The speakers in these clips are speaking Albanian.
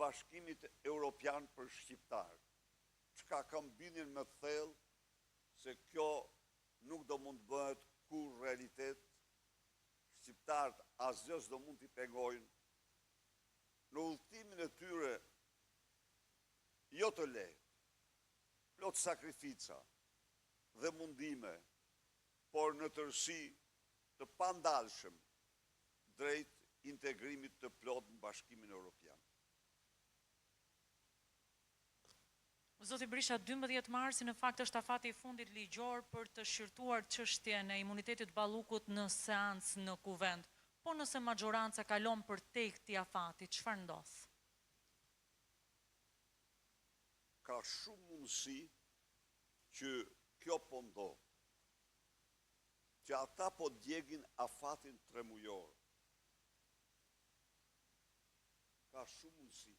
Bashkimit Evropian për Shqiptarë, çka kam bindjen me thellë se kjo nuk do mund të bëhet kur realitet, shqiptarët asgjë s'do mund t'i pengojnë në udhëtimin e tyre jo të lehtë, plot sakrifica dhe mundime, por në tërësi të pandalshëm drejt integrimit të plot në Bashkimin Evropian. Zoti Berisha, 12 marsi në fakt është afati i fundit ligjor për të shqyrtuar çështjen e imunitetit Ballukut në seancë në Kuvend. Po nëse maxhoranca kalon përtej këtij afati, çfarë ndodh? Ka shumë mundësi që kjo po ndodh, që ata po djegin afatin 3 mujor. Ka shumë mundësi.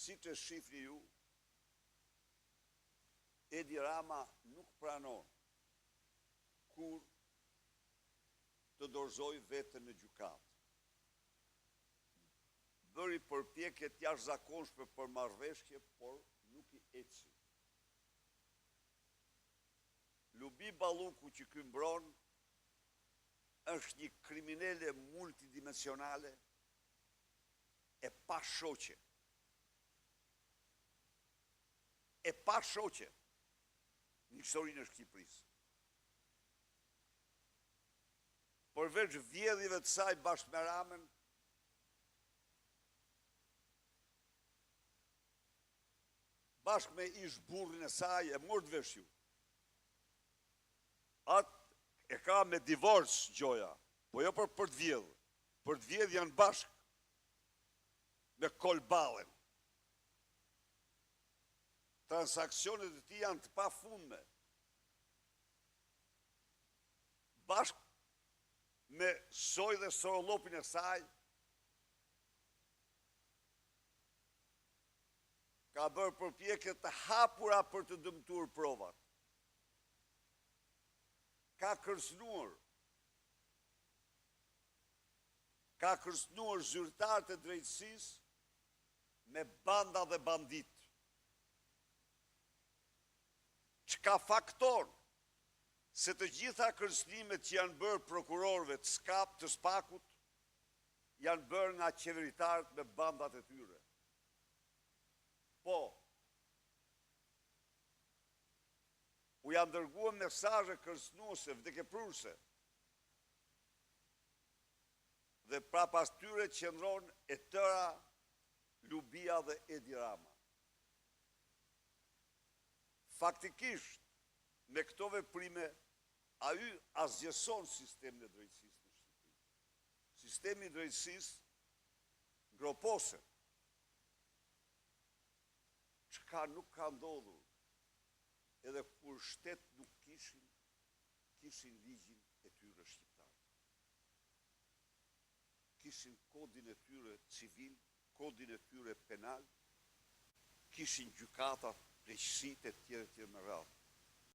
Si të shifni ju, Edi Rama nuk pranon kur të dorëzoj vetën në gjykatë. Bëri përpjekje të jashtëzakonshme për marrëveshje, por nuk i eci. Lubi Balluku që ky mbron është një kriminale multidimensionale e pa shoqe. E pa shoqe në historinë e Shqipërisë. Përveç vjedhjeve të saj bashkë me Ramën, bashkë me ish burrin e saj, e mërë të vesh ju. Atë e ka me divorc gjoja, po jo për të vjedhë. Për të vjedhë janë bashkë me Kolballen. Transakcionet e tij janë të pafundme. Bashkë me Soj dhe Sorolopin e saj, ka bërë përpjekje të hapura për të dëmtuar provat. Ka kërcënuar zyrtarët e drejtësisë me banda dhe bandit. Çka fakton se të gjitha kërcënimet që janë bërë prokurorëve të Spakut janë bërë nga qeveritarët me bandat e tyre. Po, u janë dërguar mesazhe kërcënuese, vdekjeprurse. Dhe prapas tyre qëndron e tëra Lubia dhe Edi Rama. Faktikisht, me këto veprime, ai asgjëson sistemin e drejtësisë në Shqipëri. Sistemi i drejtësisë ngropose. Çka nuk ka ndodhur, edhe kur shtet nuk kishin ligjin e tyre shqiptar. Kishin kodin e tyre civil, kodin e tyre penal, kishin gjykata, pleqësitë e tjera me radhë.